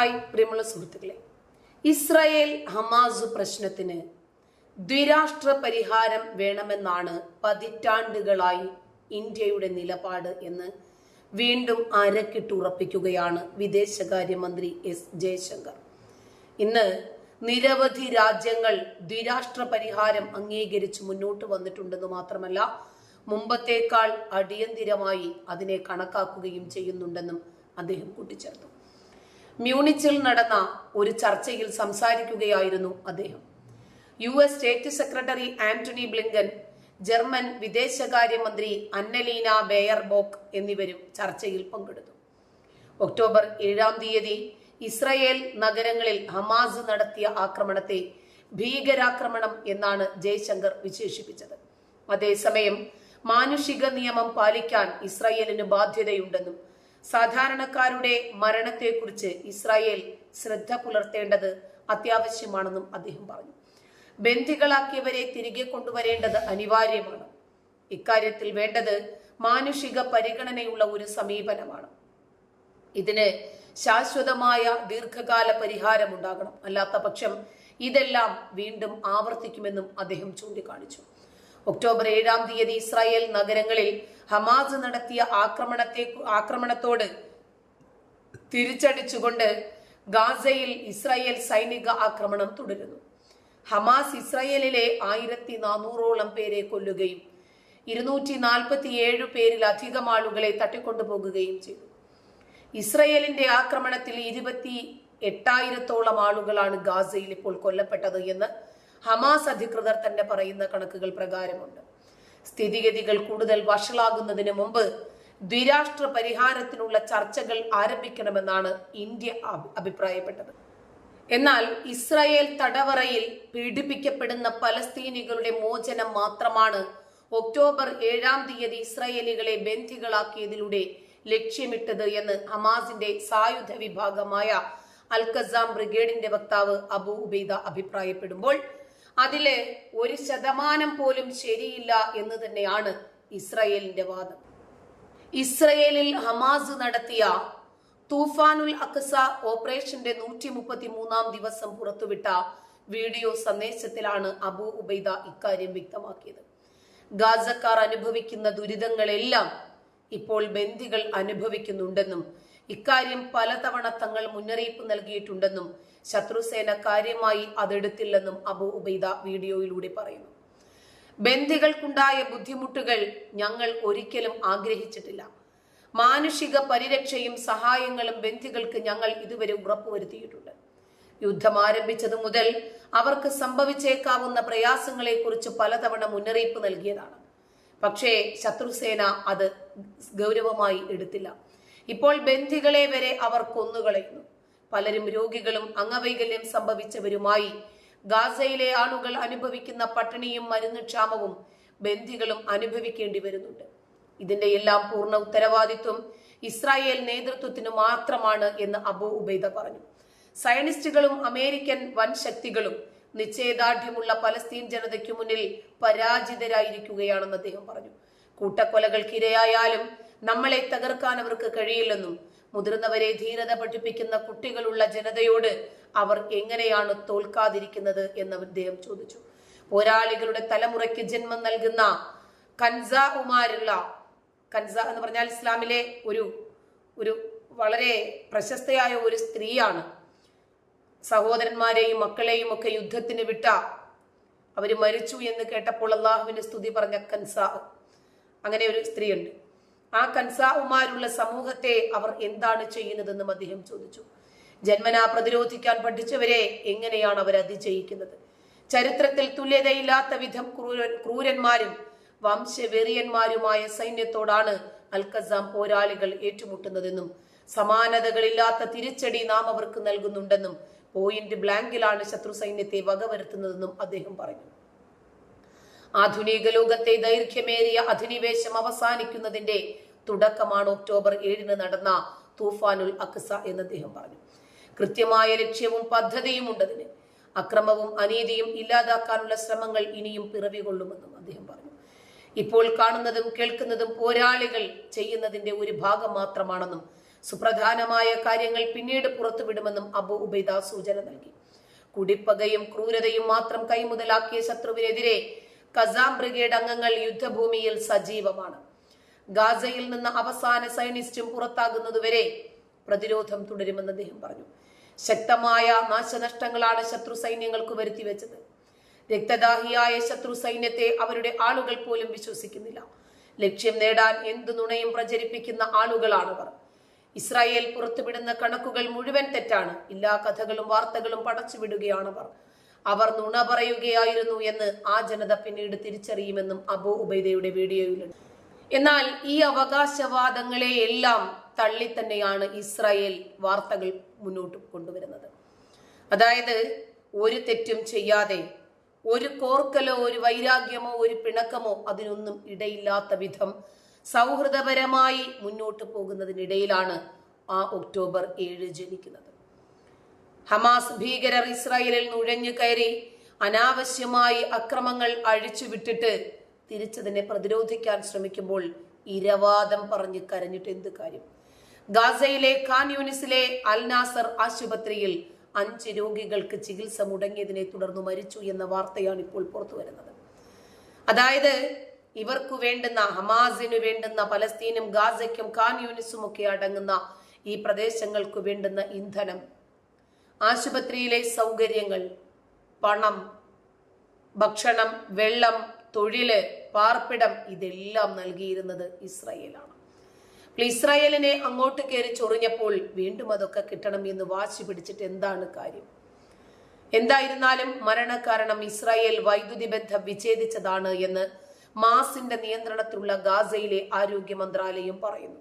Hi പ്രിയമുള്ള സുഹൃത്തുക്കളെ, Israel Hamas പ്രശ്നത്തിന് ദ്വിരാഷ്ട്ര പരിഹാരം വേണമെന്നാണ് പതിറ്റാണ്ടുകളായി ഇന്ത്യയുടെ നിലപാട് എന്ന് വീണ്ടും അരക്കിട്ടുറപ്പിക്കുകയാണ് വിദേശകാര്യമന്ത്രി എസ് ജയശങ്കർ. ഇന്ന് നിരവധി രാജ്യങ്ങൾ ദ്വിരാഷ്ട്ര പരിഹാരം അംഗീകരിച്ച് മുന്നോട്ട് വന്നിട്ടുണ്ടെന്ന് മാത്രമല്ല, മുമ്പത്തേക്കാൾ അടിയന്തിരമായി അതിനെ കണക്കാക്കുകയും ചെയ്യുന്നുണ്ടെന്നും അദ്ദേഹം കൂട്ടിച്ചേർത്തു. മ്യൂണിച്ചിൽ നടന്ന ഒരു ചർച്ചയിൽ സംസാരിക്കുകയായിരുന്നു അദ്ദേഹം. US state secretary Antony Blinken, German വിദേശകാര്യമന്ത്രി അന്നലീന ബെയർബോക്ക് എന്നിവരും ചർച്ചയിൽ പങ്കെടുത്തു. ഒക്ടോബർ 7 ഇസ്രായേൽ നഗരങ്ങളിൽ ഹമാസ് നടത്തിയ ആക്രമണത്തെ ഭീകരാക്രമണം എന്നാണ് ജയശങ്കർ വിശേഷിപ്പിച്ചത്. അതേസമയം മാനുഷിക നിയമം പാലിക്കാൻ ഇസ്രായേലിന് ബാധ്യതയുണ്ടെന്നും സാധാരണക്കാരുടെ മരണത്തെക്കുറിച്ച് ഇസ്രായേൽ ശ്രദ്ധ പുലർത്തേണ്ടത് അത്യാവശ്യമാണെന്നും അദ്ദേഹം പറഞ്ഞു. ബന്ദികളാക്കിയവരെ തിരികെ കൊണ്ടുവരേണ്ടത് അനിവാര്യമാണ്. ഇക്കാര്യത്തിൽ വേണ്ടത് മാനുഷിക പരിഗണനയുള്ള ഒരു സമീപനമാണ്. ഇതിന് ശാശ്വതമായ ദീർഘകാല പരിഹാരമുണ്ടാകണം. അല്ലാത്ത പക്ഷം ഇതെല്ലാം വീണ്ടും ആവർത്തിക്കുമെന്നും അദ്ദേഹം ചൂണ്ടിക്കാണിച്ചു. ഒക്ടോബർ 7 ഇസ്രായേൽ നഗരങ്ങളിൽ ഹമാസ് നടത്തിയ ആക്രമണത്തോട് തിരിച്ചടിച്ചുകൊണ്ട് ഗാസയിൽ ഇസ്രായേൽ സൈനിക ആക്രമണം തുടരുന്നു. ഹമാസ് ഇസ്രായേലിലെ 1400ഓളം പേരെ കൊല്ലുകയും 247 പേരിലധികം ആളുകളെ തട്ടിക്കൊണ്ടുപോകുകയും ചെയ്തു. ഇസ്രായേലിന്റെ ആക്രമണത്തിൽ 28,000ഓളം ആളുകളാണ് ഗാസയിൽ ഇപ്പോൾ കൊല്ലപ്പെട്ടത് എന്ന് ഹമാസ് അധികൃതർ തന്നെ പറയുന്ന കണക്കുകൾ പ്രകാരമുണ്ട്. സ്ഥിതിഗതികൾ കൂടുതൽ വഷളാകുന്നതിന് മുമ്പ് ദ്വിരാഷ്ട്ര പരിഹാരത്തിനുള്ള ചർച്ചകൾ ആരംഭിക്കണമെന്നാണ് ഇന്ത്യ അഭിപ്രായപ്പെട്ടത്. എന്നാൽ ഇസ്രായേൽ തടവറയിൽ പീഡിപ്പിക്കപ്പെടുന്ന പലസ്തീനികളുടെ മോചനം മാത്രമാണ് ഒക്ടോബർ 7 ഇസ്രായേലികളെ ബന്ദികളാക്കിയതിലൂടെ ലക്ഷ്യമിട്ടത് എന്ന് ഹമാസിന്റെ സായുധ വിഭാഗമായ അൽ ഖസാം ബ്രിഗേഡിന്റെ വക്താവ് അബു ഉബൈദ അഭിപ്രായപ്പെടുമ്പോൾ അതില് 1% പോലും ശരിയില്ല എന്ന് തന്നെയാണ് ഇസ്രായേലിന്റെ വാദം. ഇസ്രായേലിൽ ഹമാസ് നടത്തിയ തൂഫാനുൽ അഖ്സ ഓപ്പറേഷന്റെ 133-ാം ദിവസം പുറത്തുവിട്ട വീഡിയോ സന്ദേശത്തിലാണ് അബു ഉബൈദ ഇക്കാര്യം വ്യക്തമാക്കിയത്. ഗാസക്കാർ അനുഭവിക്കുന്ന ദുരിതങ്ങളെല്ലാം ഇപ്പോൾ ബന്ദികൾ അനുഭവിക്കുന്നുണ്ടെന്നും ഇക്കാര്യം പലതവണ തങ്ങൾ മുന്നറിയിപ്പ് നൽകിയിട്ടുണ്ടെന്നും ശത്രുസേന കാര്യമായി അതെടുത്തില്ലെന്നും അബു ഉബൈദ വീഡിയോയിലൂടെ പറയുന്നു. ബന്ദികൾക്കുണ്ടായ ബുദ്ധിമുട്ടുകൾ ഞങ്ങൾ ഒരിക്കലും ആഗ്രഹിച്ചിട്ടില്ല. മാനുഷിക പരിരക്ഷയും സഹായങ്ങളും ബന്ദികൾക്ക് ഞങ്ങൾ ഇതുവരെ ഉറപ്പുവരുത്തിയിട്ടുണ്ട്. യുദ്ധം ആരംഭിച്ചതു മുതൽ അവർക്ക് സംഭവിച്ചേക്കാവുന്ന പ്രയാസങ്ങളെ കുറിച്ച് പലതവണ മുന്നറിയിപ്പ് നൽകിയതാണ്. പക്ഷേ ശത്രുസേന അത് ഗൗരവമായി എടുത്തില്ല. ഇപ്പോൾ ബന്ദികളെ വരെ അവർ കൊന്നുകളയുന്നു. പലരും രോഗികളും അംഗവൈകല്യം സംഭവിച്ചവരുമായി. ഗാസയിലെ ആളുകൾ അനുഭവിക്കുന്ന പട്ടിണിയും മരുന്നുക്ഷാമവും ബന്ദികളും അനുഭവിക്കേണ്ടി വരുന്നുണ്ട്. ഇതിന്റെ എല്ലാം പൂർണ്ണ ഉത്തരവാദിത്വം ഇസ്രായേൽ നേതൃത്വത്തിന് മാത്രമാണ് എന്ന് അബു ഉബൈദ പറഞ്ഞു. സയനിസ്റ്റുകളും അമേരിക്കൻ വൻ ശക്തികളും നിശ്ചയദാർഢ്യമുള്ള പലസ്തീൻ ജനതയ്ക്കു മുന്നിൽ പരാജിതരായിരിക്കുകയാണെന്ന് അദ്ദേഹം പറഞ്ഞു. കൂട്ടക്കൊലകൾക്കിരയായാലും നമ്മളെ തകർക്കാൻ അവർക്ക് കഴിയില്ലെന്നും മുതിർന്നവരെ ധീരത പഠിപ്പിക്കുന്ന കുട്ടികളുള്ള ജനതയോട് അവർ എങ്ങനെയാണ് തോൽക്കാതിരിക്കുന്നത് എന്ന് അദ്ദേഹം ചോദിച്ചു. പോരാളികളുടെ തലമുറയ്ക്ക് ജന്മം നൽകുന്ന കൻസ ഉമാരുള്ള, കൻസ എന്ന് പറഞ്ഞാൽ ഇസ്ലാമിലെ ഒരു വളരെ പ്രശസ്തയായ ഒരു സ്ത്രീയാണ്. സഹോദരന്മാരെയും മക്കളെയും ഒക്കെ യുദ്ധത്തിന് വിട്ട അവര് മരിച്ചു എന്ന് കേട്ടപ്പോൾ അള്ളാഹുവിന്റെ സ്തുതി പറഞ്ഞ കൻസ, അങ്ങനെ ഒരു സ്ത്രീയുണ്ട്. ആ കൻസാവുമാരുള്ള സമൂഹത്തെ അവർ എന്താണ് ചെയ്യുന്നതെന്നും അദ്ദേഹം ചോദിച്ചു. ജന്മനാ പ്രതിരോധിക്കാൻ പഠിച്ചവരെ എങ്ങനെയാണ് അവർ അതിജയിക്കുന്നത്? ചരിത്രത്തിൽ തുല്യതയില്ലാത്ത വിധം ക്രൂരന്മാരും വംശവെറിയന്മാരുമായ സൈന്യത്തോടാണ് അൽ ഖസാം പോരാളികൾ ഏറ്റുമുട്ടുന്നതെന്നും സമാനതകളില്ലാത്ത തിരിച്ചടി നാം അവർക്ക് നൽകുന്നുണ്ടെന്നും പോയിന്റ് ബ്ലാങ്കിലാണ് ശത്രു സൈന്യത്തെ വകവരുത്തുന്നതെന്നും അദ്ദേഹം പറഞ്ഞു. ആധുനിക ലോകത്തെ ദൈർഘ്യമേറിയ അധിനിവേശം അവസാനിക്കുന്നതിന്റെ തുടക്കമാണ് ഒക്ടോബർ 7 നടന്ന തൂഫാനുൽ അഖ്സ എന്ന് അദ്ദേഹം പറഞ്ഞു. കൃത്യമായ ലക്ഷ്യവും പദ്ധതിയും ഉണ്ടതിന്. അക്രമവും അനീതിയും ഇല്ലാതാക്കാനുള്ള ശ്രമങ്ങൾ ഇനിയും പിറവികൊള്ളുമെന്നും അദ്ദേഹം പറഞ്ഞു. ഇപ്പോൾ കാണുന്നതും കേൾക്കുന്നതും പോരാളികൾ ചെയ്യുന്നതിന്റെ ഒരു ഭാഗം മാത്രമാണെന്നും സുപ്രധാനമായ കാര്യങ്ങൾ പിന്നീട് പുറത്തുവിടുമെന്നും അബു ഉബൈദ സൂചന നൽകി. കുടിപ്പകയും ക്രൂരതയും മാത്രം കൈമുതലാക്കിയ ശത്രുവിനെതിരെ ഖസാം ബ്രിഗേഡ് അംഗങ്ങൾ യുദ്ധഭൂമിയിൽ സജീവമാണ്. ഗാസയിൽ നിന്ന് അവസാന സൈനിസ്റ്റും പുറത്താകുന്നതുവരെ പ്രതിരോധം തുടരുമെന്ന് അദ്ദേഹം പറഞ്ഞു. ശക്തമായ നാശനഷ്ടങ്ങളാണ് ശത്രു സൈന്യങ്ങൾക്ക് വരുത്തിവെച്ചത്. രക്തദാഹിയായ ശത്രു സൈന്യത്തെ അവരുടെ ആളുകൾ പോലും വിശ്വസിക്കുന്നില്ല. ലക്ഷ്യം നേടാൻ എന്തു നുണയും പ്രചരിപ്പിക്കുന്ന ആളുകളാണവർ. ഇസ്രായേൽ പുറത്തുവിടുന്ന കണക്കുകൾ മുഴുവൻ തെറ്റാണ്. എല്ലാ കഥകളും വാർത്തകളും പടച്ചുവിടുകയാണവർ. അവർ നുണ പറയുകയായിരുന്നു എന്ന് ആ ജനത പിന്നീട് തിരിച്ചറിയുമെന്നും അബു ഉബൈദയുടെ വീഡിയോയിലുണ്ട്. എന്നാൽ ഈ അവകാശവാദങ്ങളെ എല്ലാം തള്ളി തന്നെയാണ് ഇസ്രായേൽ വാർത്തകൾ മുന്നോട്ട് കൊണ്ടുവരുന്നത്. അതായത് ഒരു തെറ്റും ചെയ്യാതെ, ഒരു കോർക്കലോ ഒരു വൈരാഗ്യമോ ഒരു പിണക്കമോ അതിനൊന്നും ഇടയില്ലാത്ത വിധം സൗഹൃദപരമായി മുന്നോട്ട് പോകുന്നതിനിടയിലാണ് ആ ഒക്ടോബർ 7 ജനിക്കുന്നത്. ഹമാസ് ഭീകരർ ഇസ്രായേലിൽ നുഴഞ്ഞു കയറി അനാവശ്യമായി അക്രമങ്ങൾ അഴിച്ചുവിട്ടിട്ട് തിരിച്ചതിനെ പ്രതിരോധിക്കാൻ ശ്രമിക്കുമ്പോൾ ഇരവാദം പറഞ്ഞ് കരഞ്ഞിട്ട് എന്ത് കാര്യം? ഗാസയിലെ ഖാൻ യൂനിസിലെ അൽ നാസർ ആശുപത്രിയിൽ 5 രോഗികൾക്ക് ചികിത്സ മുടങ്ങിയതിനെ തുടർന്ന് മരിച്ചു എന്ന വാർത്തയാണ് ഇപ്പോൾ പുറത്തു വരുന്നത്. അതായത് ഇവർക്കു വേണ്ടുന്ന, ഹമാസിനു വേണ്ടുന്ന, പലസ്തീനും ഗാസയ്ക്കും ഖാൻ യൂനിസും ഒക്കെ അടങ്ങുന്ന ഈ പ്രദേശങ്ങൾക്ക് വേണ്ടുന്ന ഇന്ധനം, ആശുപത്രിയിലെ സൗകര്യങ്ങൾ, പണം, ഭക്ഷണം, വെള്ളം, തൊഴില്, പാർപ്പിടം ഇതെല്ലാം നൽകിയിരുന്നത് ഇസ്രായേലാണ്. ഇസ്രായേലിനെ അങ്ങോട്ട് കയറി ചൊറിഞ്ഞപ്പോൾ വീണ്ടും അതൊക്കെ കിട്ടണം എന്ന് വാശി പിടിച്ചിട്ട് എന്താണ് കാര്യം? എന്തായിരുന്നാലും മരണകാരണം ഇസ്രായേൽ വൈദ്യുതി ബന്ധം വിച്ഛേദിച്ചതാണ് എന്ന് മാസിന്റെ നിയന്ത്രണത്തിലുള്ള ഗാസയിലെ ആരോഗ്യ മന്ത്രാലയം പറയുന്നു.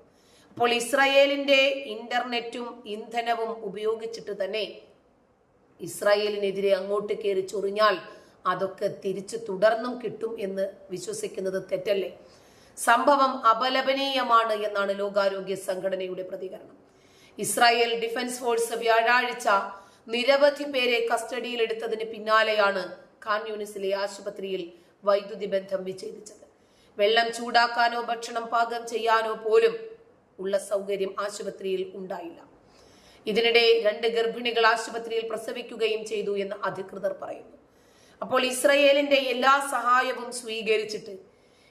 അപ്പോൾ ഇസ്രായേലിന്റെ ഇന്റർനെറ്റും ഇന്ധനവും ഉപയോഗിച്ചിട്ട് തന്നെ ഇസ്രായേലിനെതിരെ അങ്ങോട്ട് കയറി ചൊറിഞ്ഞാൽ അതൊക്കെ തിരിച്ചു തുടർന്നും കിട്ടും എന്ന് വിശ്വസിക്കുന്നത് തെറ്റല്ലേ? സംഭവം അപലപനീയമാണ് എന്നാണ് ലോകാരോഗ്യ സംഘടനയുടെ പ്രതികരണം. ഇസ്രായേൽ ഡിഫൻസ് ഫോഴ്സ് വ്യാഴാഴ്ച നിരവധി പേരെ കസ്റ്റഡിയിലെടുത്തതിന് പിന്നാലെയാണ് ഖാൻ യൂനിസിലെ ആശുപത്രിയിൽ വൈദ്യുതി ബന്ധം വിച്ഛേദിച്ചത്. വെള്ളം ചൂടാക്കാനോ ഭക്ഷണം പാകം ചെയ്യാനോ പോലും ഉള്ള സൗകര്യം ആശുപത്രിയിൽ ഉണ്ടായില്ല. ഇതിനിടെ 2 ഗർഭിണികൾ ആശുപത്രിയിൽ പ്രസവിക്കുകയും ചെയ്തു എന്ന് അധികൃതർ പറയുന്നു. അപ്പോൾ ഇസ്രായേലിന്റെ എല്ലാ സഹായവും സ്വീകരിച്ചിട്ട്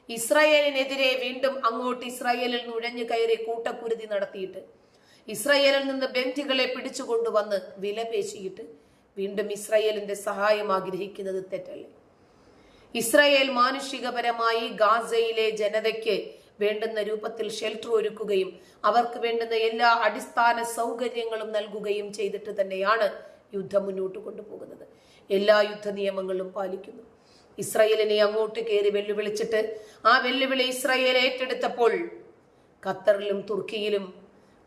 ഇസ്രായേലിനെതിരെ വീണ്ടും അങ്ങോട്ട് ഇസ്രായേലിൽ നുഴഞ്ഞു കയറി കൂട്ടക്കുരുതി നടത്തിയിട്ട് ഇസ്രായേലിൽ നിന്ന് ബന്ധികളെ പിടിച്ചുകൊണ്ടുവന്ന് വിലപേശിയിട്ട് വീണ്ടും ഇസ്രായേലിന്റെ സഹായം ആഗ്രഹിക്കുന്നത് തെറ്റല്ലേ? ഇസ്രായേൽ മാനുഷികപരമായി ഗാസയിലെ ജനതയ്ക്ക് വേണ്ടുന്ന രൂപത്തിൽ ഷെൽട്ടർ ഒരുക്കുകയും അവർക്ക് വേണ്ടുന്ന എല്ലാ അടിസ്ഥാന സൗകര്യങ്ങളും നൽകുകയും ചെയ്തിട്ട് തന്നെയാണ് യുദ്ധം മുന്നോട്ട് കൊണ്ടുപോകുന്നത്. എല്ലാ യുദ്ധ നിയമങ്ങളും പാലിക്കുന്നു. ഇസ്രായേലിനെ അങ്ങോട്ട് കയറി വെല്ലുവിളിച്ചിട്ട് ആ വെല്ലുവിളി ഇസ്രായേൽ ഏറ്റെടുത്തപ്പോൾ ഖത്തറിലും തുർക്കിയിലും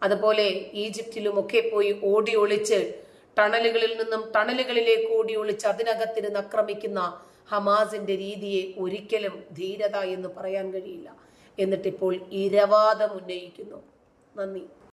അതുപോലെ ഈജിപ്തിലും ഒക്കെ പോയി ഓടി ഒളിച്ച് ടണലുകളിൽ നിന്നും ടണലുകളിലേക്ക് ഓടി ഒളിച്ച് അതിനകത്തിരുന്ന് ആക്രമിക്കുന്ന ഹമാസിന്റെ രീതിയെ ഒരിക്കലും ധീരത എന്ന് പറയാൻ കഴിയില്ല. എന്നിട്ടിപ്പോൾ ഇരവാദം ഉന്നയിക്കുന്നു. നന്ദി.